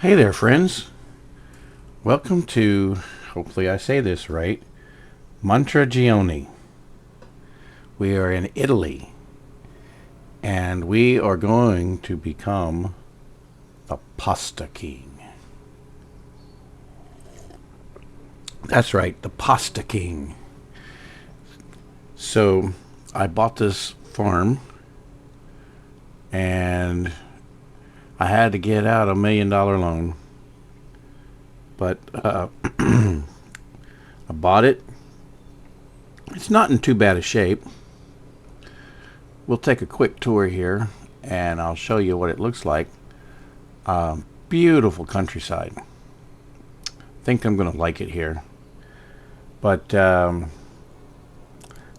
Hey there, friends. Welcome to, hopefully I say this right, Monteriggioni. We are in Italy, and we are going to become the Pasta King. That's right, the Pasta King. So, I bought this farm, and I had to get out $1 million loan. But I bought it. It's not in too bad a shape. We'll take a quick tour here and I'll show you what it looks like. Beautiful countryside. Think I'm going to like it here. But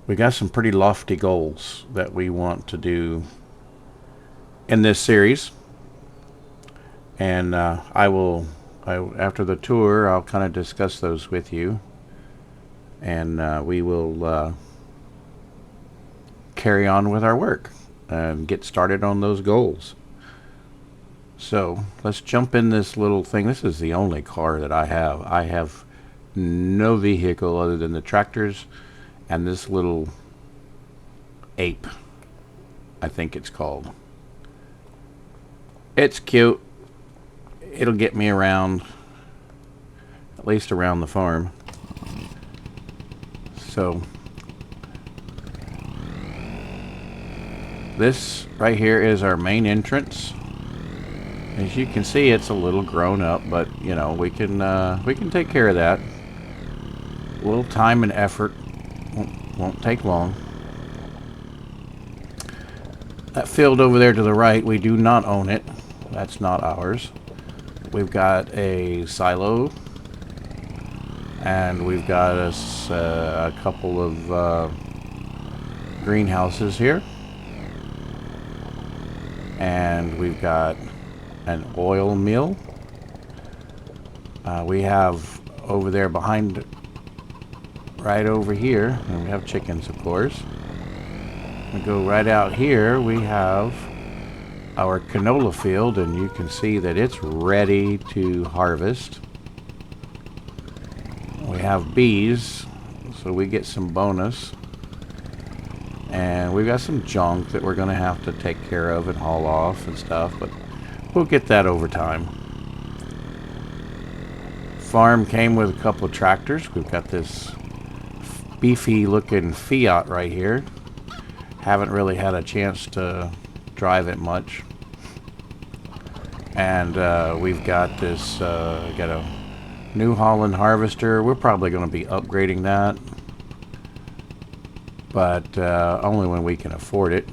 we got some pretty lofty goals that we want to do in this series. And after the tour, I'll kind of discuss those with you. And we will carry on with our work and get started on those goals. So let's jump in this little thing. This is the only car that I have. I have no vehicle other than the tractors and this little ape, I think it's called. It's cute. It'll get me around, at least around the farm. So this right here is our main entrance. As you can see, it's a little grown up, but you know, we can take care of that. A little time and effort, won't take long. That field over there to the right, we do not own it. That's not ours. We've got a silo, and we've got us a couple of greenhouses here, and we've got an oil mill. We have over there behind, right over here, and we have chickens, of course. We go right out here, we have our canola field, and you can see that it's ready to harvest. We have bees, so we get some bonus. And we've got some junk that we're going to have to take care of and haul off and stuff, but we'll get that over time. Farm came with a couple of tractors. We've got this beefy looking Fiat right here. Haven't really had a chance to drive it much. And we've got this, got a New Holland harvester. We're probably going to be upgrading that, but only when we can afford it.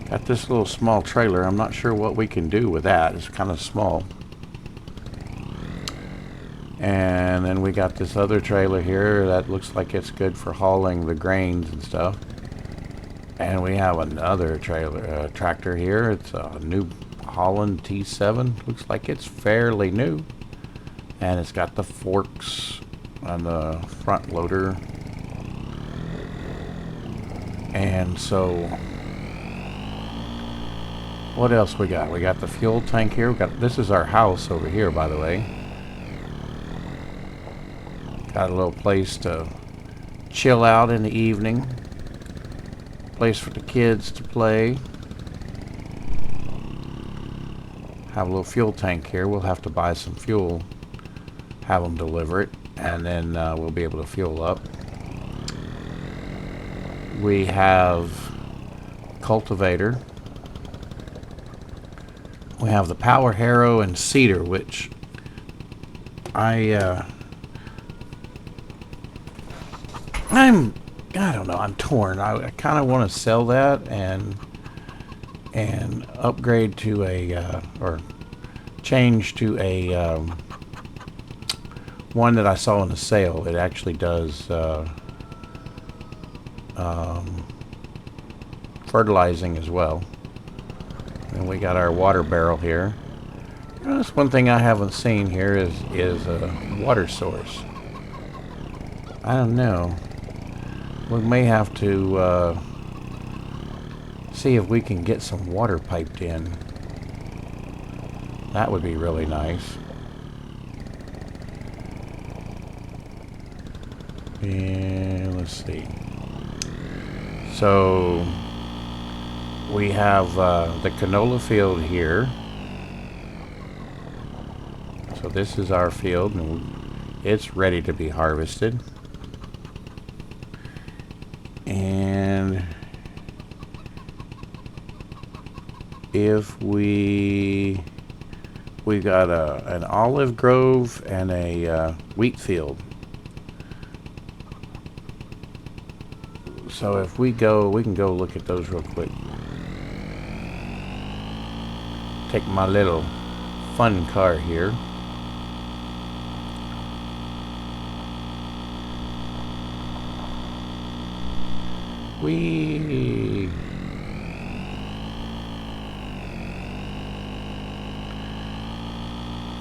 Got this little small trailer. I'm not sure what we can do with that. It's kind of small. And then we got this other trailer here that looks like it's good for hauling the grains and stuff. And we have another trailer, tractor here. It's a New Holland T7. Looks like it's fairly new. And it's got the forks on the front loader. And so, what else we got? We got the fuel tank here. This is our house over here, by the way. Got a little place to chill out in the evening. Place for the kids to play. Have a little fuel tank here. We'll have to buy some fuel, have them deliver it, and then we'll be able to fuel up. We have cultivator. We have the power harrow and seeder, which I don't know, I'm torn. I kind of want to sell that and upgrade to a or change to a one that I saw in the sale. It actually does fertilizing as well. And we got our water barrel here. That's one thing I haven't seen here is a water source. I don't know. We may have to see if we can get some water piped in. That would be really nice. And let's see. So we have the canola field here. So this is our field, and it's ready to be harvested. And if we got an olive grove and a wheat field. So if we can go look at those real quick. Take my little fun car here.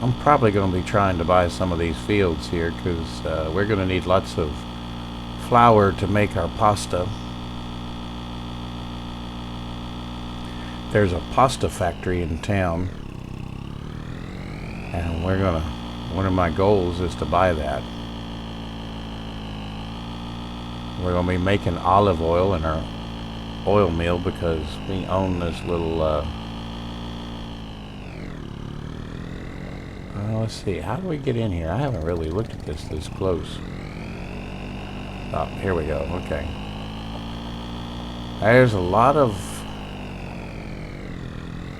I'm probably going to be trying to buy some of these fields here because we're going to need lots of flour to make our pasta. There's a pasta factory in town, and one of my goals is to buy that. We're going to be making olive oil in our oil mill because we own this little let's see, how do we get in here? I haven't really looked at this close. Oh, here we go. Okay. There's a lot of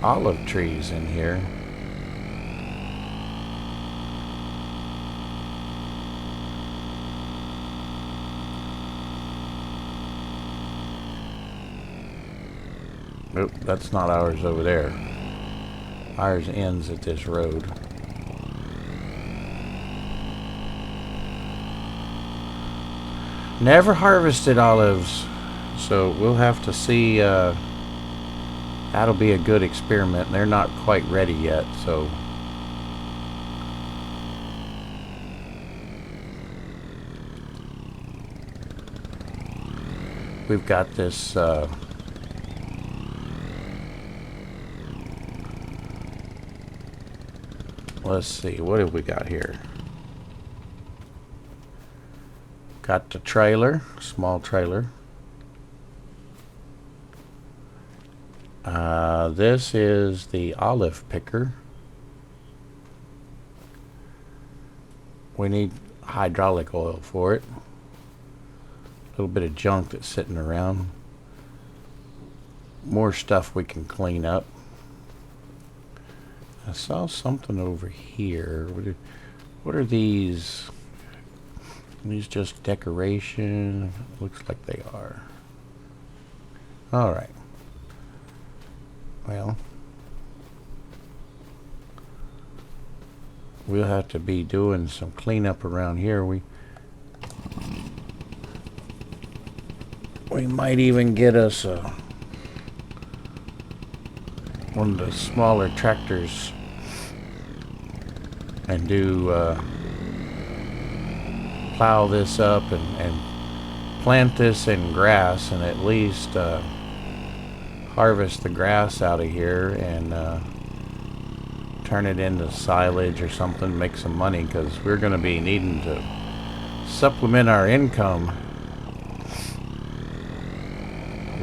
olive trees in here. Nope, that's not ours over there. Ours ends at this road. Never harvested olives, so we'll have to see. That'll be a good experiment. They're not quite ready yet, so we've got this let's see, what have we got here? Got the trailer, small trailer. This is the olive picker. We need hydraulic oil for it. A little bit of junk that's sitting around. More stuff we can clean up. I saw something over here. What are these? Are these just decoration? Looks like they are. Alright. Well, we'll have to be doing some cleanup around here. We might even get us one of the smaller tractors and do plow this up and plant this in grass, and at least harvest the grass out of here and turn it into silage or something, make some money, because we're going to be needing to supplement our income.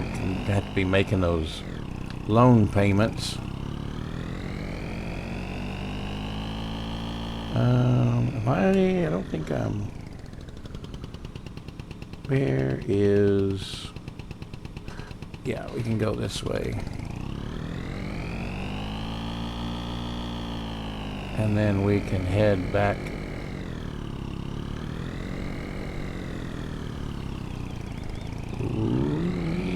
We have to be making those loan payments. I don't think I'm... Where is... Yeah, we can go this way. And then we can head back. Ooh-wee.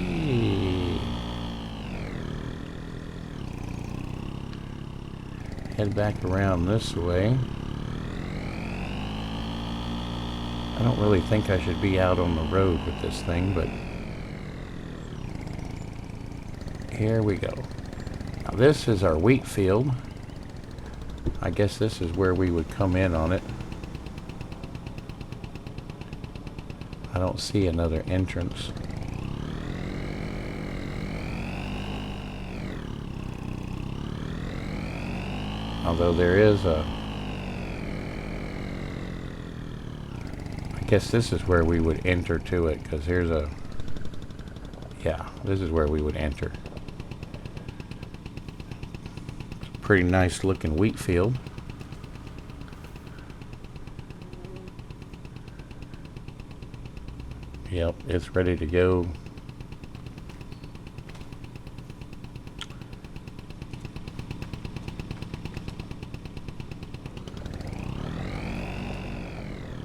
Head back around this way. I don't really think I should be out on the road with this thing, but here we go. Now this is our wheat field. I guess this is where we would come in on it. I don't see another entrance. Although there is a... I guess this is where we would enter to it, because here's a... Yeah, this is where we would enter. It's a pretty nice looking wheat field. Yep, it's ready to go.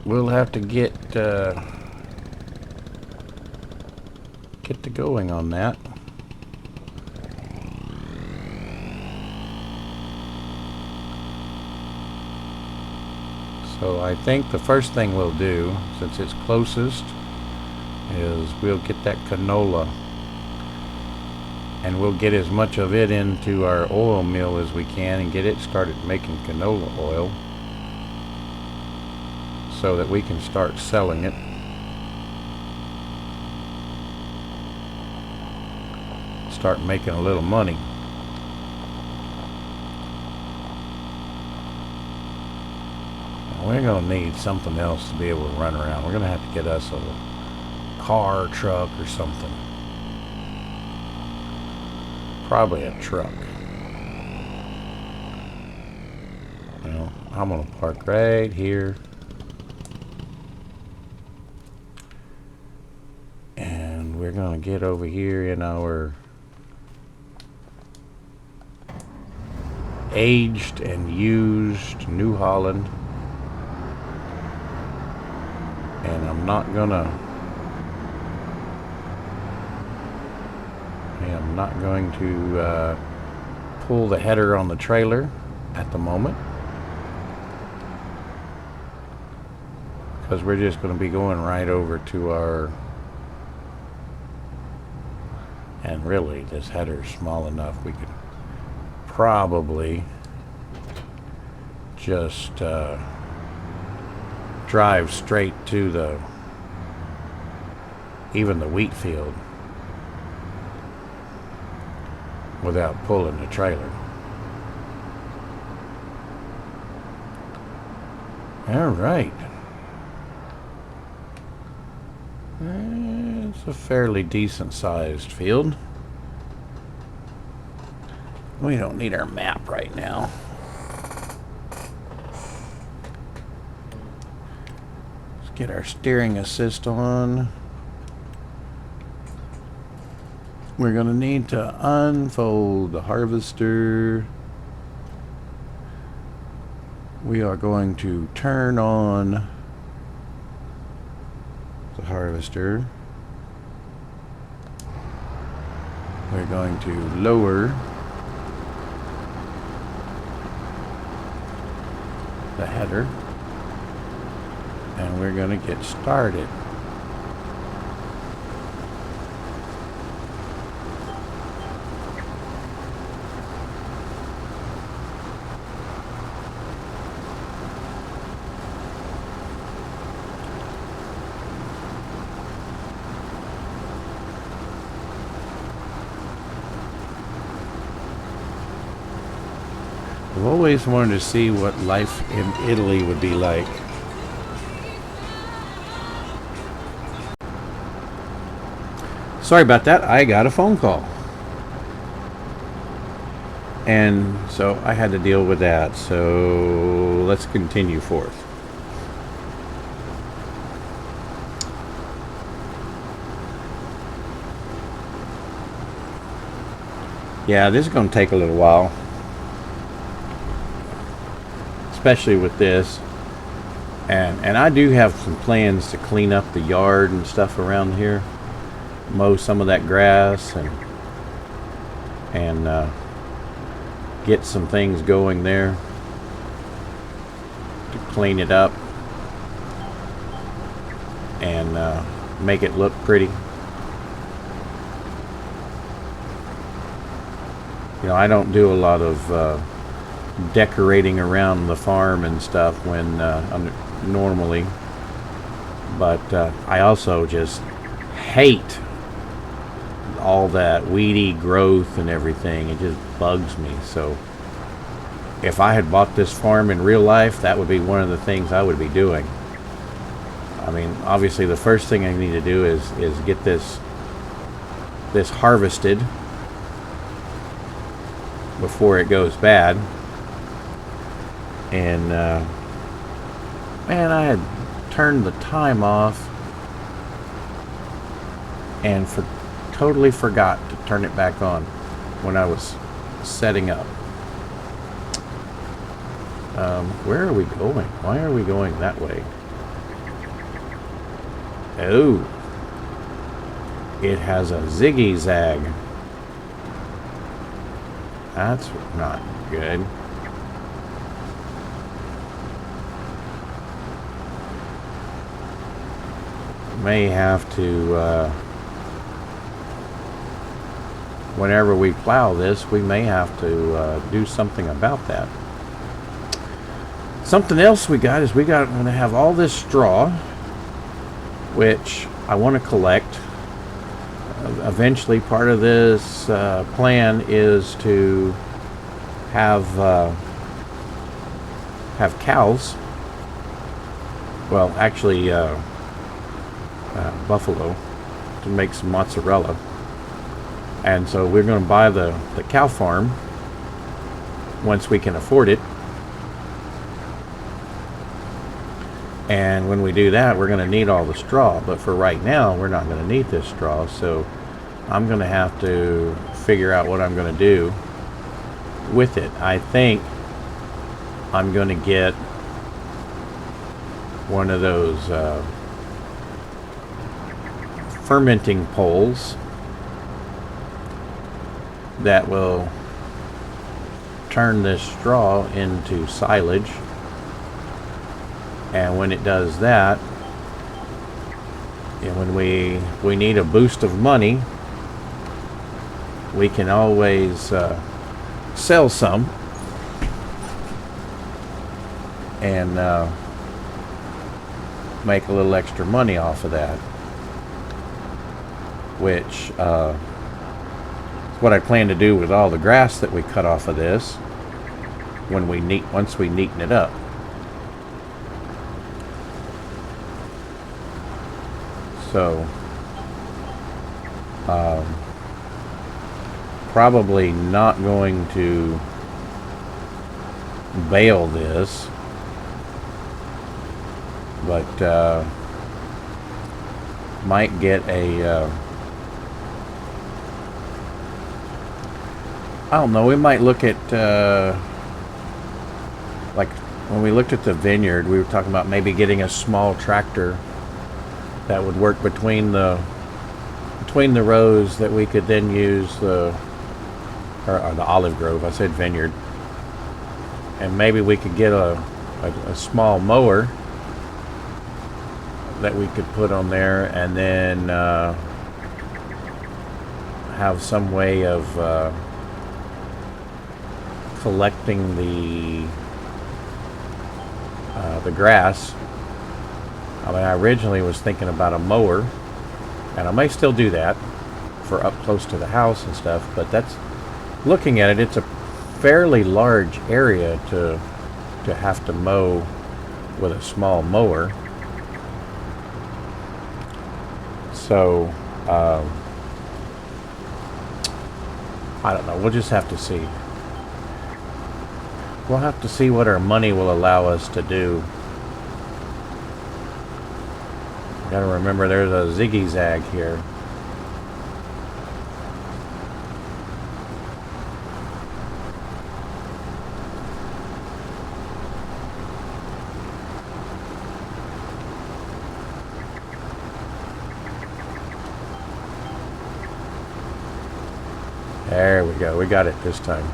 We'll have to get to going on that. So I think the first thing we'll do, since it's closest, is we'll get that canola, and we'll get as much of it into our oil mill as we can and get it started making canola oil, so that we can start selling it. Start making a little money. And we're gonna need something else to be able to run around. We're gonna have to get us a car, truck, or something. Probably a truck. Well, I'm gonna park right here. And we're gonna get over here in our aged and used New Holland. And I'm not going to pull the header on the trailer at the moment, because we're just going to be going right over to our... And really, this header's small enough we could probably just drive straight to even the wheat field without pulling the trailer. All right. It's a fairly decent sized field. We don't need our map right now. Let's get our steering assist on. We're going to need to unfold the harvester. We are going to turn on the harvester. We're going to lower the header, and we're going to get started. I've always wanted to see what life in Italy would be like. Sorry about that, I got a phone call. And so I had to deal with that, so let's continue forth. Yeah, this is going to take a little while. Especially with this, and I do have some plans to clean up the yard and stuff around here, mow some of that grass, and get some things going there to clean it up and make it look pretty. You know, I don't do a lot of decorating around the farm and stuff when normally, but I also just hate all that weedy growth and everything. It just bugs me. So if I had bought this farm in real life, that would be one of the things I would be doing. I mean, obviously the first thing I need to do is get this harvested before it goes bad. And man, I had turned the time off and totally forgot to turn it back on when I was setting up. Where are we going? Why are we going that way? Oh, it has a ziggy zag. That's not good. May have to, whenever we plow this, we may have to do something about that. Something else we got is I'm going to have all this straw, which I want to collect. Eventually, part of this plan is to have cows. Well, actually, buffalo to make some mozzarella. And so we're going to buy the cow farm once we can afford it. And when we do that, we're going to need all the straw. But for right now, we're not going to need this straw. So I'm going to have to figure out what I'm going to do with it. I think I'm going to get one of those fermenting poles that will turn this straw into silage. And when it does that, and when we need a boost of money, we can always sell some and make a little extra money off of that, which is what I plan to do with all the grass that we cut off of this once we neaten it up. So probably not going to bale this, but might get a I don't know, we might look at like when we looked at the vineyard, we were talking about maybe getting a small tractor that would work between the rows, that we could then use the olive grove. I said vineyard. And maybe we could get a small mower that we could put on there, and then have some way of collecting the grass. I mean, I originally was thinking about a mower, and I may still do that for up close to the house and stuff, but that's, looking at it, it's a fairly large area to have to mow with a small mower. So, I don't know, we'll just have to see. We'll have to see what our money will allow us to do. Gotta remember there's a ziggy zag here. There we go, we got it this time.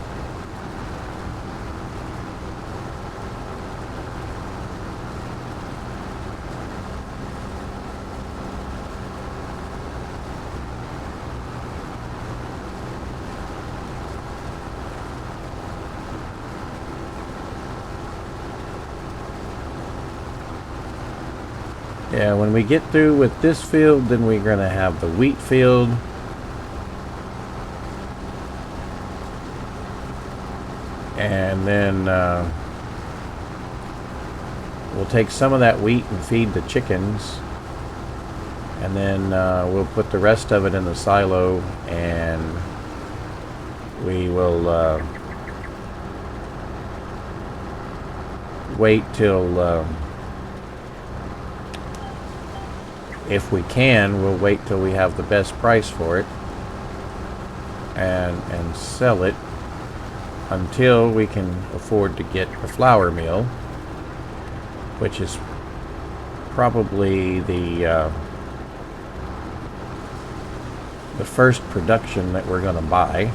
Yeah, when we get through with this field, then we're going to have the wheat field. And then we'll take some of that wheat and feed the chickens, and then we'll put the rest of it in the silo, and we will wait till if we can, we'll wait till we have the best price for it, and sell it until we can afford to get a flour mill, which is probably the first production that we're going to buy.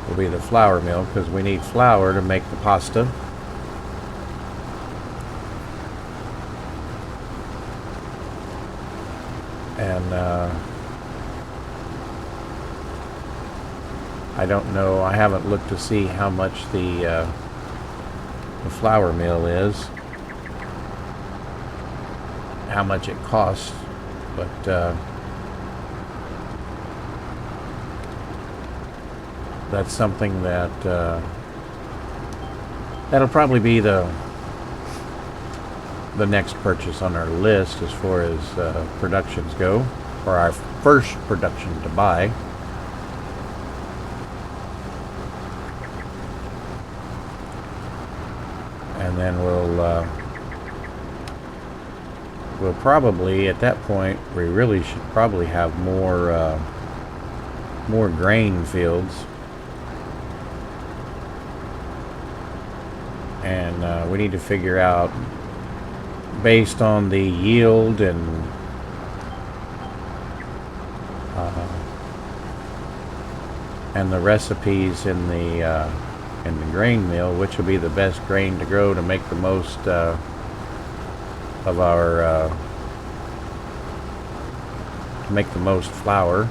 Will be the flour mill, because we need flour to make the pasta. And I don't know, I haven't looked to see how much the flour mill is, how much it costs, but that's something that that'll probably be the next purchase on our list as far as productions go, or our first production to buy. And then we'll probably, at that point, we really should probably have more grain fields. And we need to figure out, based on the yield and the recipes in the grain mill, which will be the best grain to grow to make the most of our to make the most flour.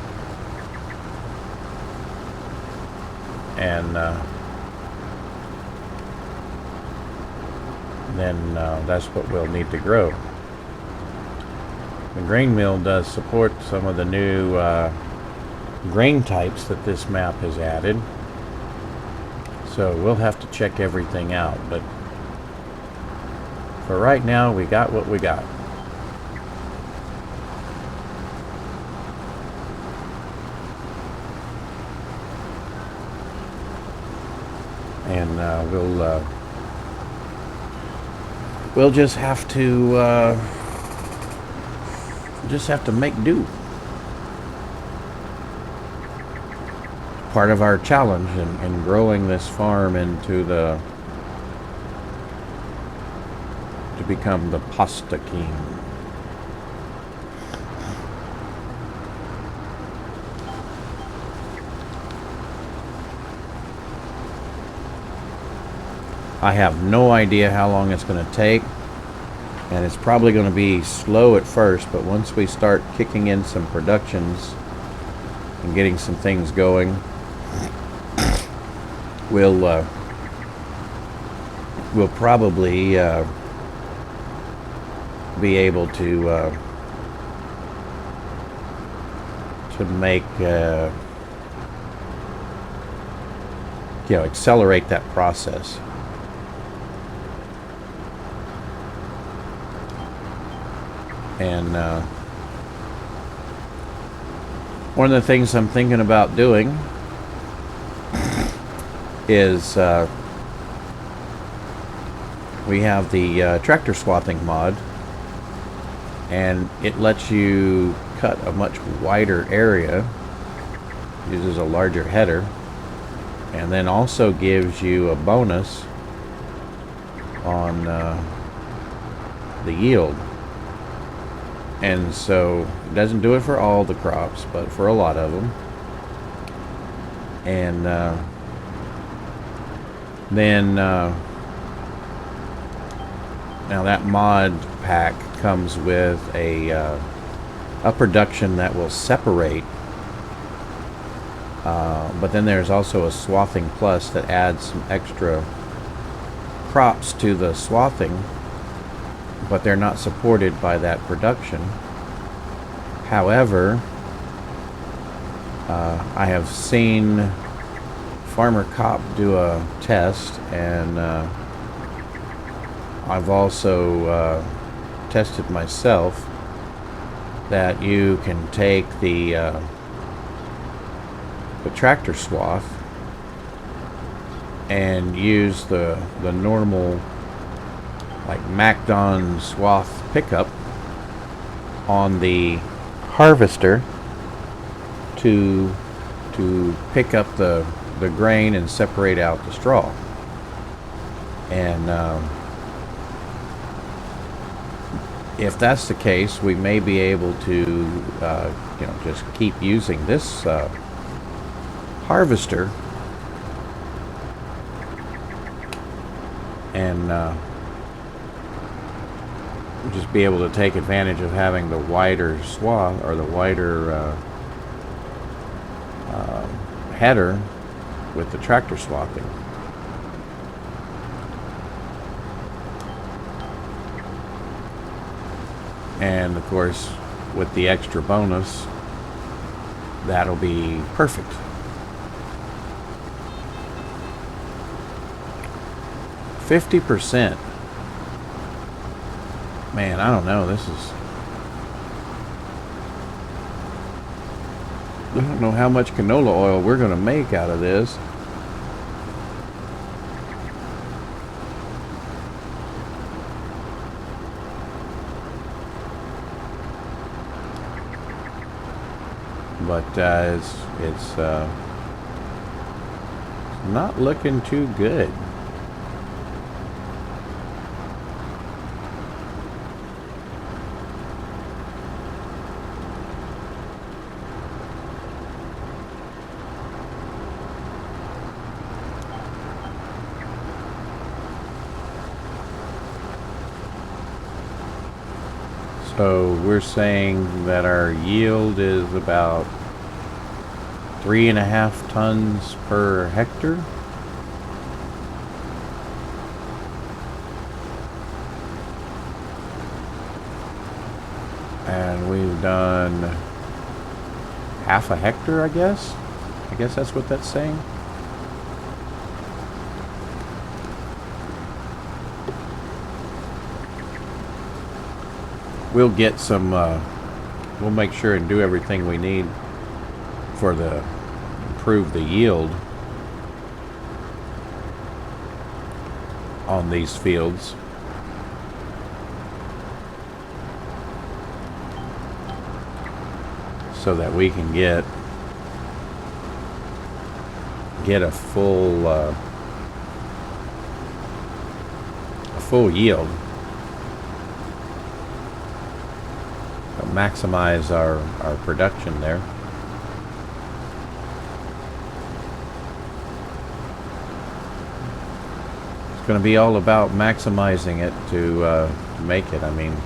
And then that's what we'll need to grow. The grain mill does support some of the new grain types that this map has added, so we'll have to check everything out, but for right now we got what we got. And we'll just have to make do. Part of our challenge in growing this farm into to become the pasta king. I have no idea how long it's going to take, and it's probably going to be slow at first, but once we start kicking in some productions and getting some things going, we'll probably be able to make accelerate that process. And one of the things I'm thinking about doing is we have the tractor swathing mod, and it lets you cut a much wider area, uses a larger header, and then also gives you a bonus on the yield. And so it doesn't do it for all the crops, but for a lot of them. And then now that mod pack comes with a production that will separate, but then there's also a swathing plus that adds some extra crops to the swathing, but they're not supported by that production. However, I have seen Farmer Cop do a test, and I've also tested myself that you can take the tractor swath and use the normal like MacDon swath pickup on the harvester to pick up the grain and separate out the straw. And if that's the case, we may be able to just keep using this harvester and just be able to take advantage of having the wider swath or the wider header with the tractor swathing. And of course, with the extra bonus, that'll be perfect. %. Man, I don't know. I don't know how much canola oil we're going to make out of this. But it's not looking too good. So we're saying that our yield is about 3.5 tons per hectare. And we've done half a hectare, I guess. I guess that's what that's saying. We'll get some, we'll make sure and do everything we need for improve the yield on these fields. So that we can get a full yield. Maximize our production there. It's going to be all about maximizing it to make it. I mean,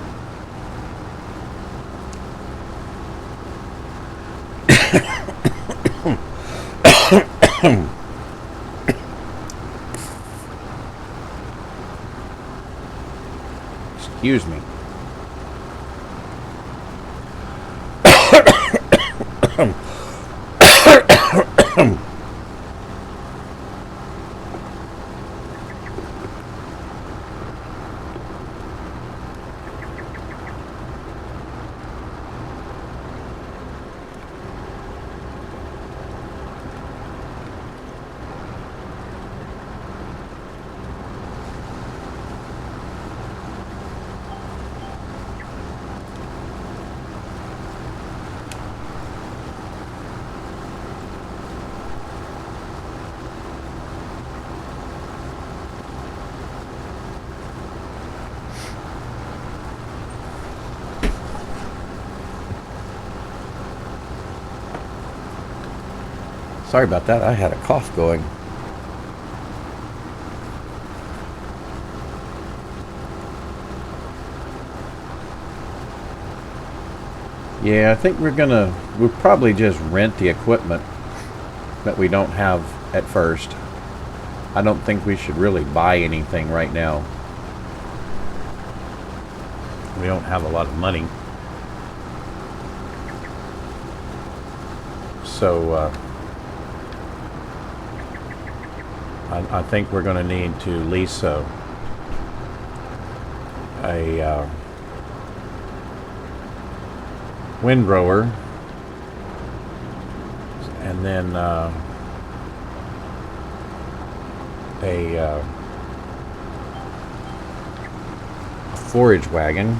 excuse me. Sorry about that. I had a cough going. Yeah, I think we'll probably just rent the equipment that we don't have at first. I don't think we should really buy anything right now. We don't have a lot of money. So, I think we're going to need to lease a windrower, and then a forage wagon,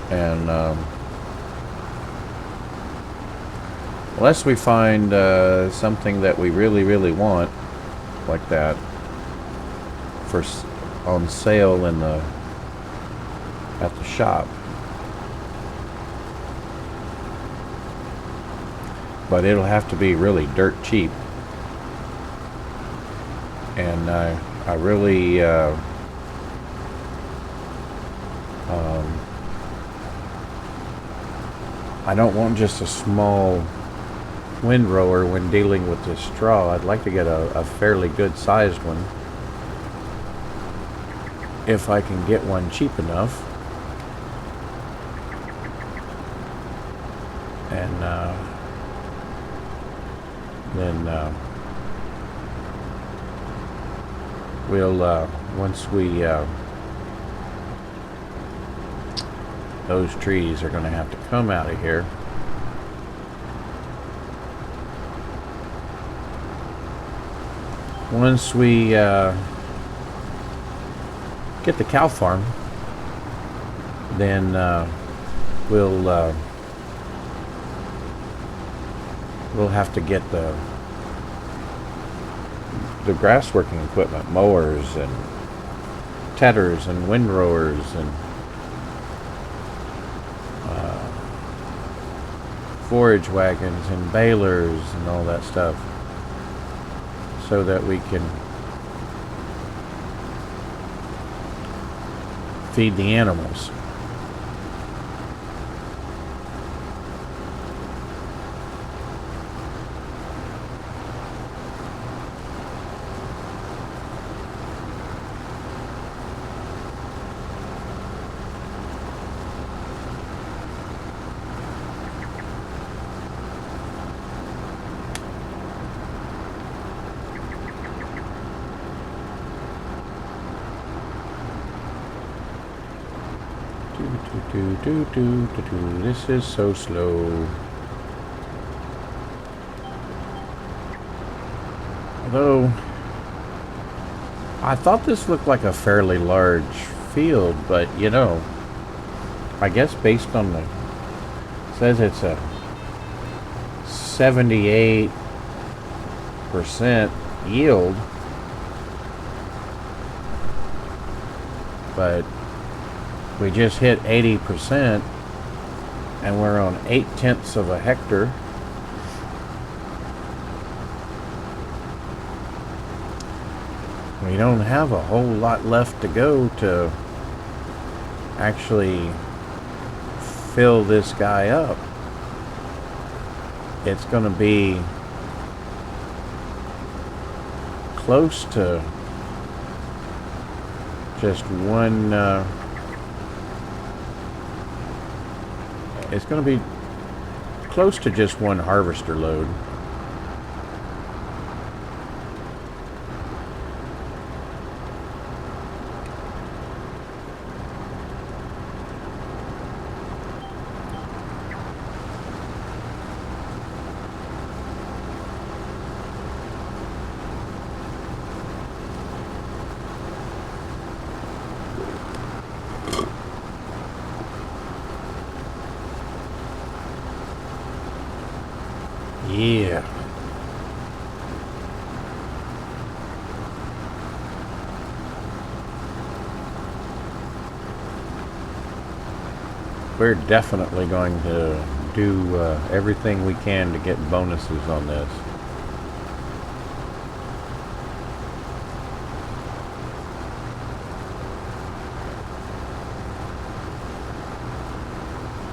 and unless we find something that we really want, like that, on sale at the shop. But it'll have to be really dirt cheap, and I really I don't want just a small windrower when dealing with this straw. I'd like to get a fairly good sized one, if I can get one cheap enough. And then we'll once we those trees are going to have to come out of here. Once we get the cow farm, then we'll have to get the grass working equipment, mowers and tedders and windrowers and forage wagons and balers and all that stuff, so that we can feed the animals. This is so slow. Although I thought this looked like a fairly large field, but you know, I guess based on it says it's a 78% yield, but we just hit 80%, and we're on 0.8 of a hectare. We don't have a whole lot left to go to actually fill this guy up. It's going to be close to just one it's going to be close to just one harvester load. Yeah. We're definitely going to do everything we can to get bonuses on this.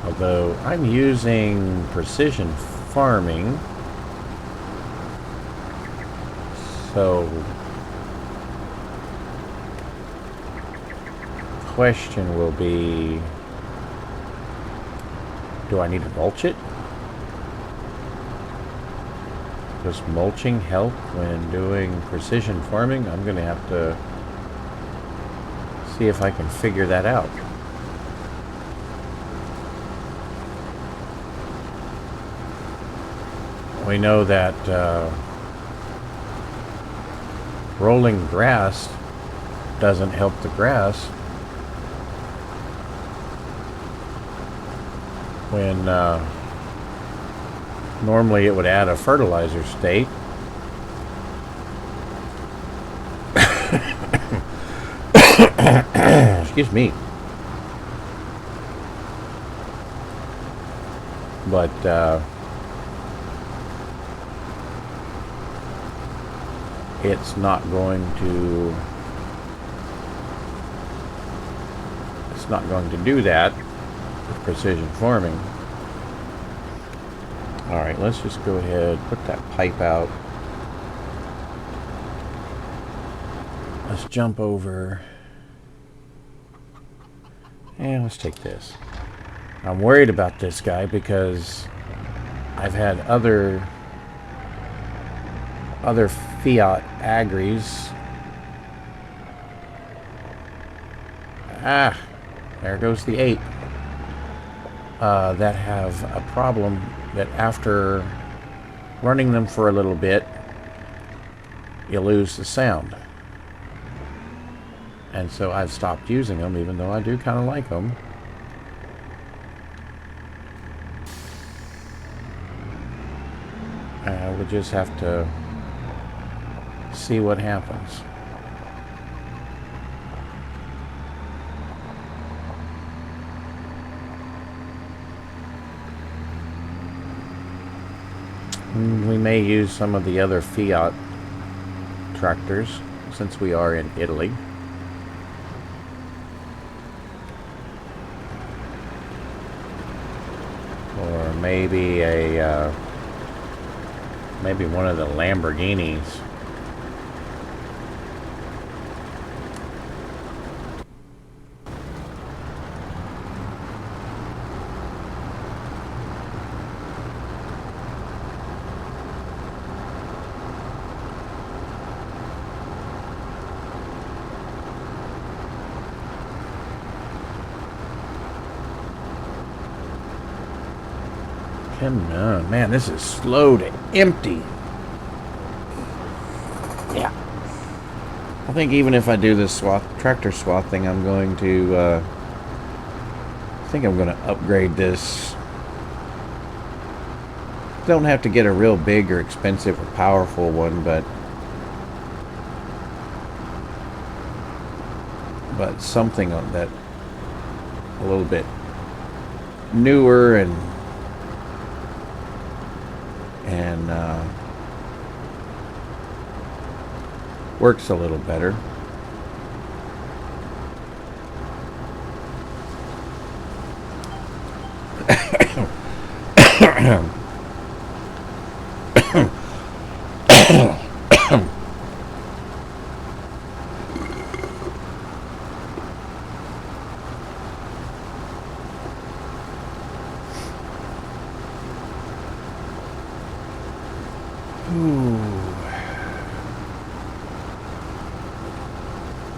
Although I'm using precision farming, so the question will be, do I need to mulch it? Does mulching help when doing precision farming? I'm going to have to see if I can figure that out. We know that rolling grass doesn't help the grass when normally it would add a fertilizer state. Excuse me. But it's not going to do that with precision farming. Alright, let's just go ahead, put that pipe out. Let's jump over. And let's take this. I'm worried about this guy because I've had other Fiat Agris. There goes the 8. That have a problem that after running them for a little bit, you lose the sound. And so I've stopped using them, even though I do kind of like them. We'll just have to see what happens. We may use some of the other Fiat tractors since we are in Italy. Or maybe maybe one of the Lamborghinis. Come on, man, this is slow to empty. Yeah. I think even if I do this tractor swath thing, I'm going to, I think I'm going to upgrade this. Don't have to get a real big or expensive or powerful one, but something that a little bit newer and works a little better.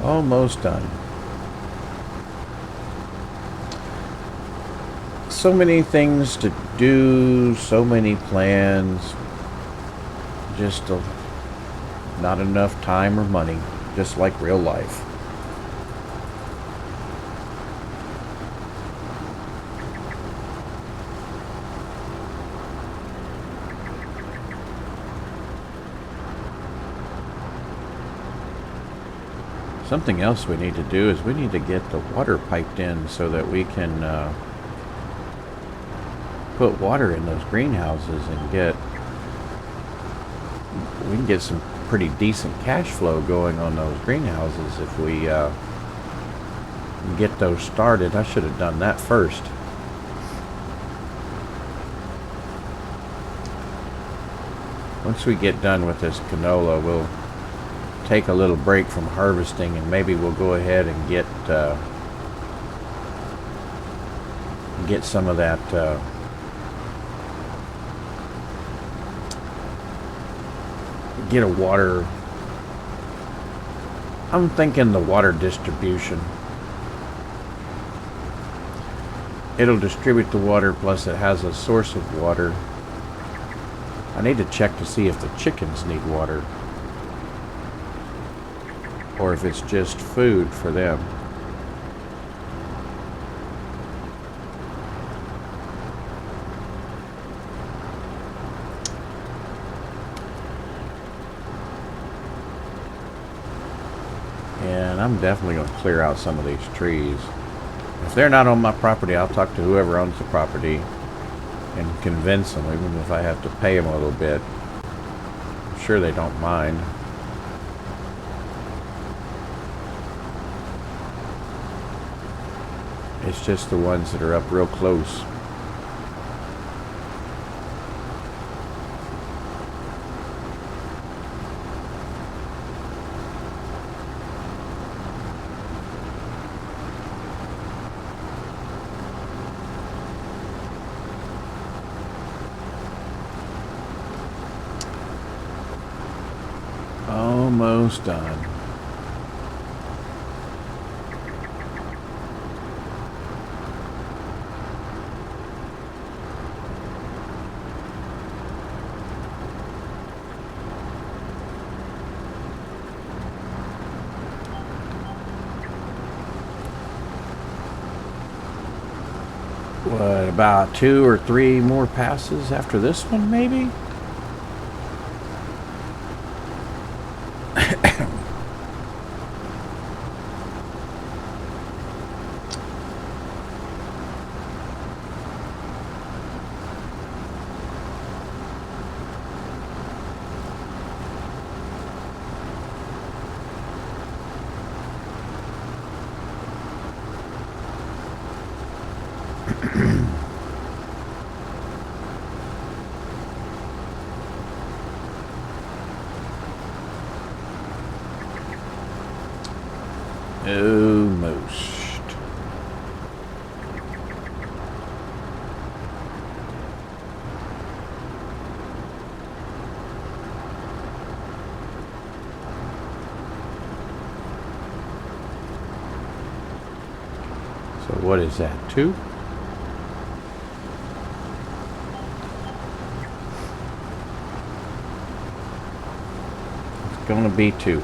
Almost done. So many things to do, so many plans, just not enough time or money, just like real life. Something else we need to do is we need to get the water piped in so that we can put water in those greenhouses and we can get some pretty decent cash flow going on those greenhouses if we get those started. I should have done that first. Once we get done with this canola, we'll take a little break from harvesting and maybe we'll go ahead and get some of that get a water. I'm thinking the water distribution. It'll distribute the water, plus it has a source of water. I need to check to see if the chickens need water, or if it's just food for them. And I'm definitely going to clear out some of these trees. If they're not on my property, I'll talk to whoever owns the property and convince them, even if I have to pay them a little bit. I'm sure they don't mind. It's just the ones that are up real close. Almost done. What, about 2 or 3 more passes after this one, maybe? Almost. So what is that, 2? It's gonna be 2.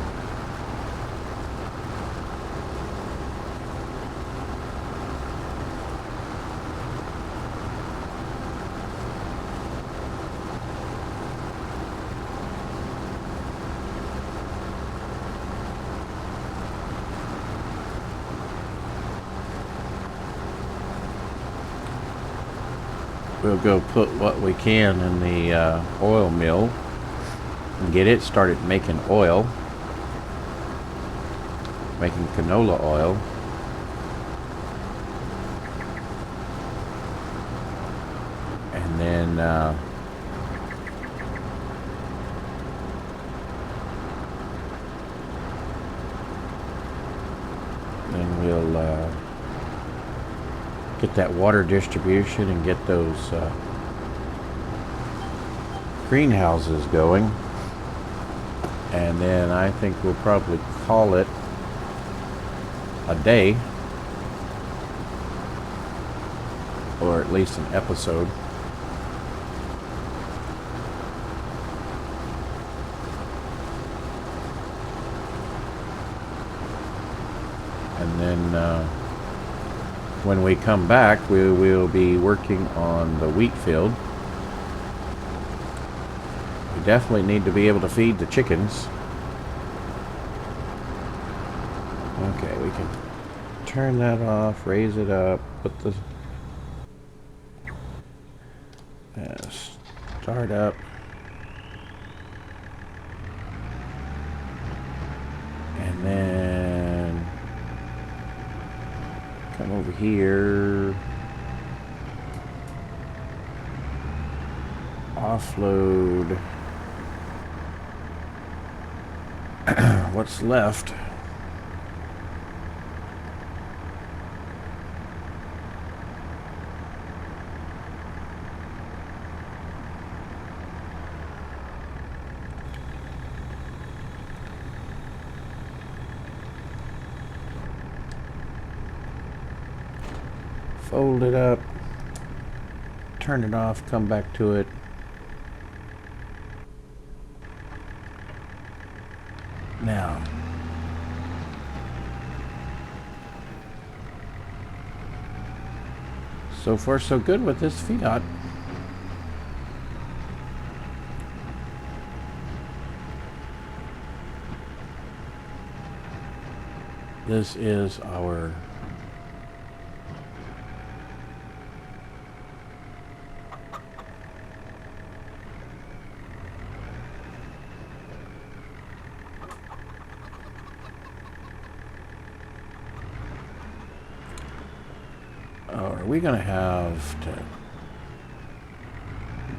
We'll go put what we can in the oil mill and get it started making oil, making canola oil. And then we'll get that water distribution and get those greenhouses going. And then I think we'll probably call it a day, or at least an episode. And then when we come back, we will be working on the wheat field. We definitely need to be able to feed the chickens. Okay, we can turn that off, raise it up, put the start up. And then come over here, offload what's left. Fold it up, turn it off, come back to it. Now, so far so good with this Fiat. This is our are we gonna have to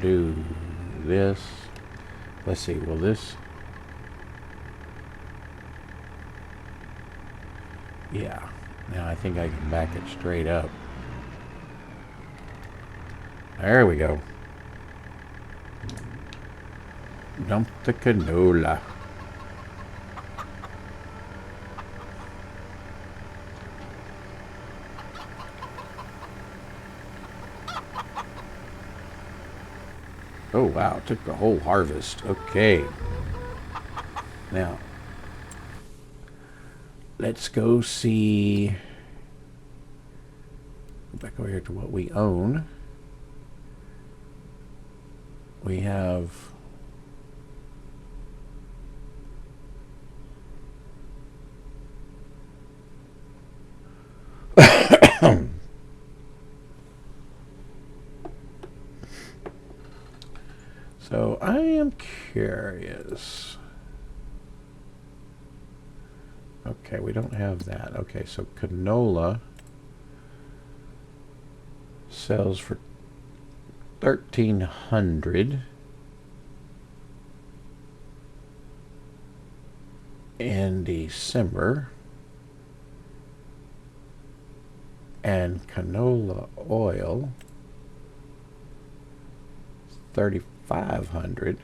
do this? Let's see, will this? Yeah, now I think I can back it straight up. There we go. Dump the canola. Oh wow, it took the whole harvest. Okay. Now, let's go see. Go back over here to what we own. We have so I am curious. Okay, we don't have that. Okay, so canola sells for $1,300 in December, and canola oil $3,500.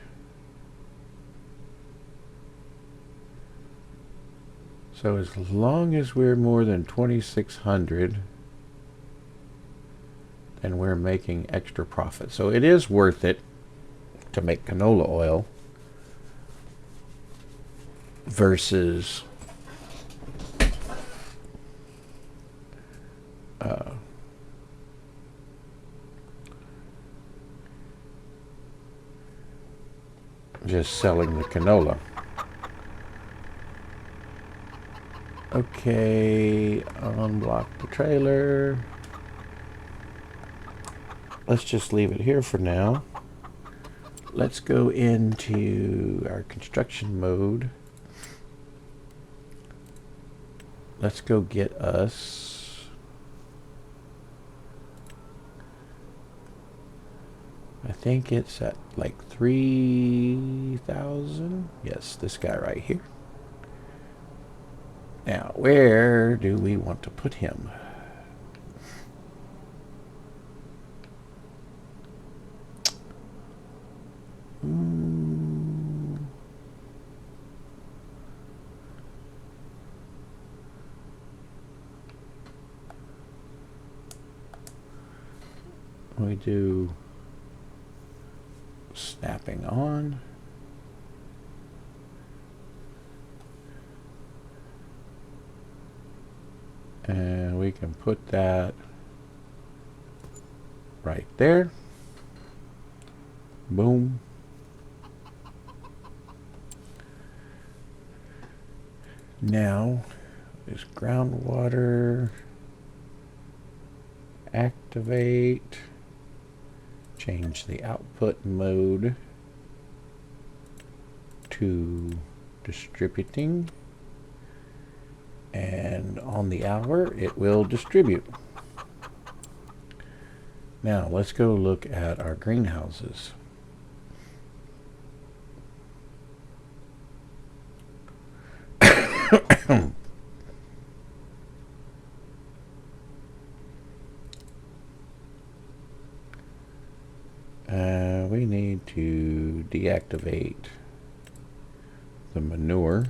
So as long as we're more than 2,600, then we're making extra profit. So it is worth it to make canola oil versus just selling the canola. Okay, unblock the trailer. Let's just leave it here for now. Let's go into our construction mode. Let's go get us I think it's at like 3,000. Yes, this guy right here. Now, where do we want to put him? We do snapping on. And we can put that right there. Boom. Now, is groundwater, activate, change the output mode to distributing, and on the hour it will distribute. Now let's go look at our greenhouses. We need to deactivate the manure.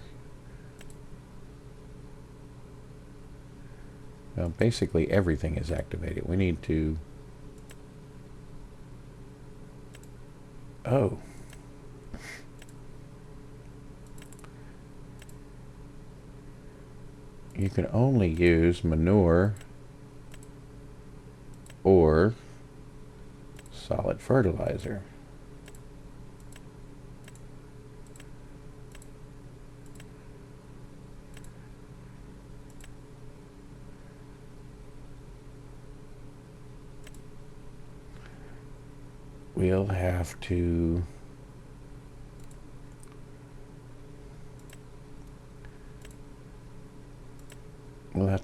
Well, basically everything is activated. We need to... Oh. You can only use manure or solid fertilizer. We'll have to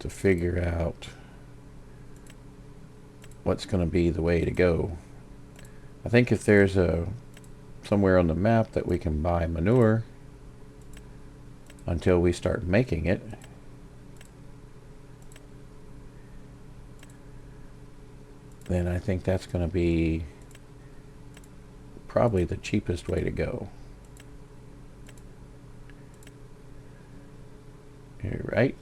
figure out what's going to be the way to go. I think if there's somewhere on the map that we can buy manure until we start making it, then I think that's going to be probably the cheapest way to go. All right.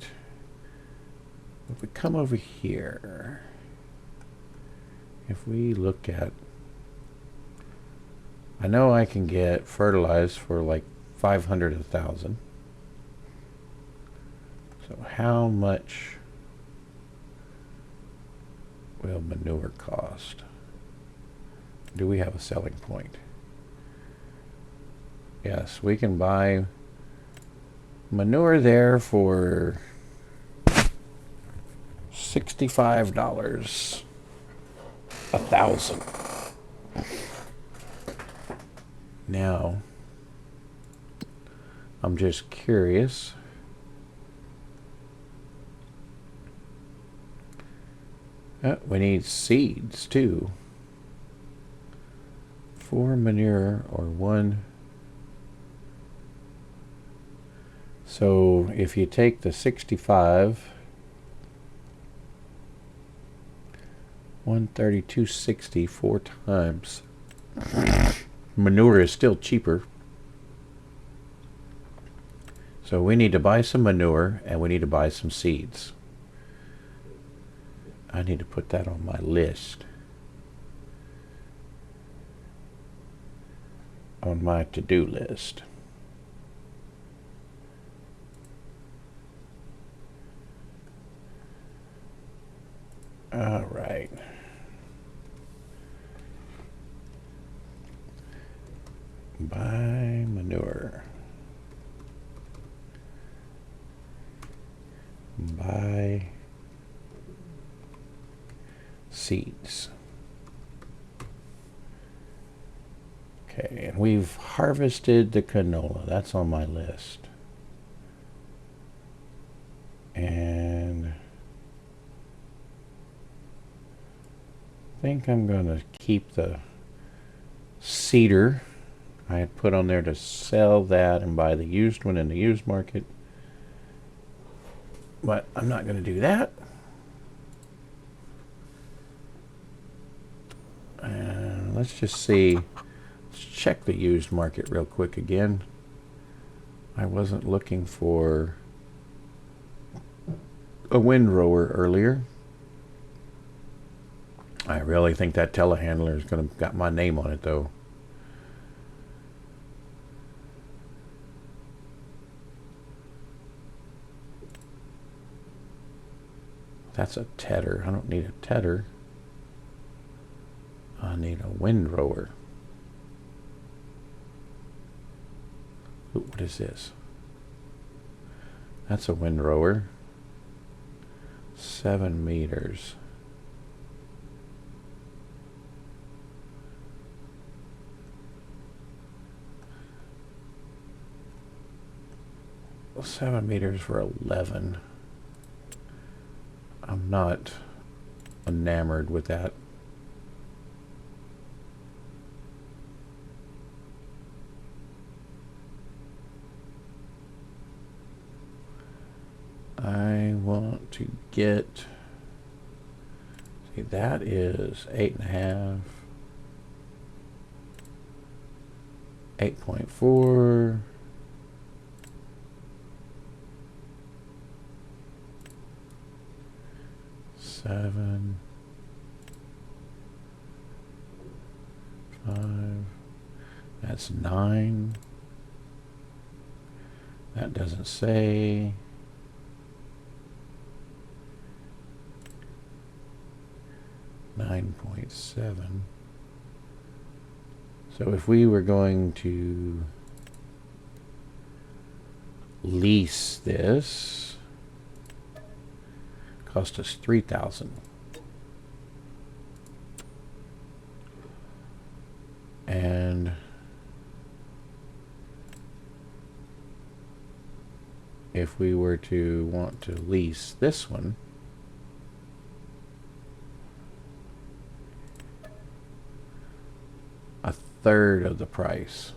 If we come over here, if we look at, I know I can get fertilized for like 500 a thousand. So how much will manure cost? Do we have a selling point? Yes, we can buy manure there for $65 a thousand. Now, I'm just curious. We need seeds too. 4 manure or 1. So if you take the 65, 132.60 4 times. Manure is still cheaper. So we need to buy some manure and we need to buy some seeds. I need to put that on my list. On my to-do list. All right. Buy manure. Buy seeds. Okay, and we've harvested the canola. That's on my list. And I think I'm going to keep the cedar. I had put on there to sell that and buy the used one in the used market. But I'm not going to do that. And let's just see. Let's check the used market real quick again. I wasn't looking for a windrower earlier. I really think that telehandler is going to got my name on it though. That's a tedder. I don't need a tedder. I need a windrower. Ooh, what is this? That's a windrower. 7 meters. Well, 7 meters for 11. I'm not enamored with that. I want to get, see, that is 8.5, 8.4. 7, 5. That's 9. That doesn't say. 9.7. So if we were going to lease this, cost us $3,000. And if we were to want to lease this one, a third of the price.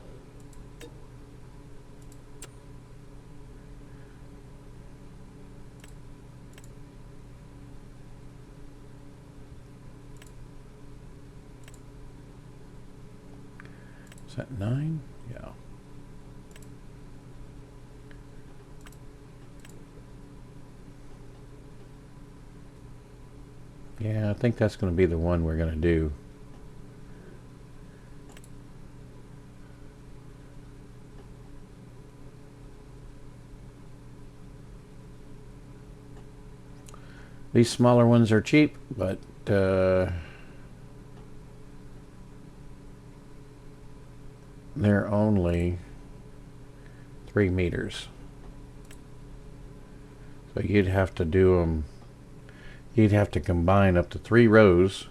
Is that 9? Yeah. Yeah, I think that's going to be the one we're going to do. These smaller ones are cheap, but they're only 3 meters. So you'd have to do them, you'd have to combine up to 3 rows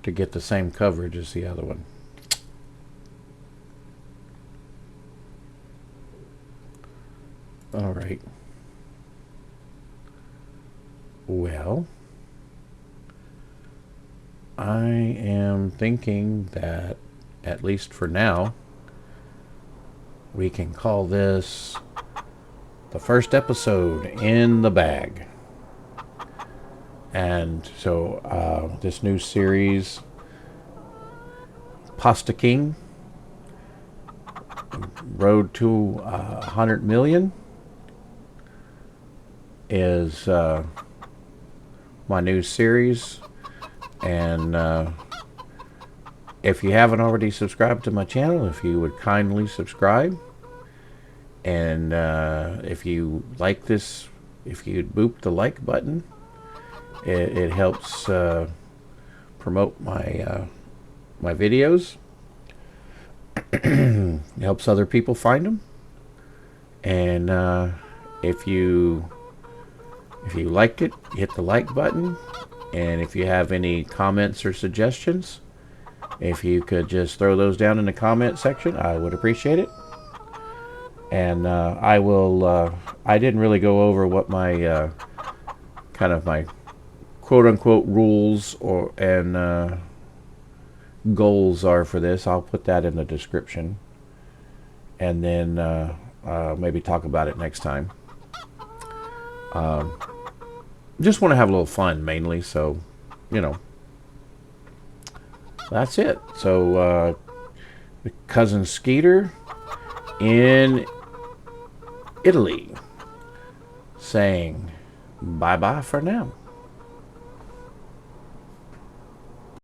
to get the same coverage as the other one. All right. Well, I am thinking that, at least for now, we can call this the first episode in the bag. And so this new series, Pasta King, Road to 100 Million, is my new series. And if you haven't already subscribed to my channel, if you would kindly subscribe. And if you like this, if you'd boop the like button, it helps promote my my videos. It helps other people find them. And if you liked it, hit the like button. And if you have any comments or suggestions, if you could just throw those down in the comment section, I would appreciate it. And I will, I didn't really go over what my kind of my quote-unquote rules and goals are for this. I'll put that in the description, and then maybe talk about it next time. Just want to have a little fun mainly, so you know, that's it. So cousin Skeeter in Italy saying bye bye for now.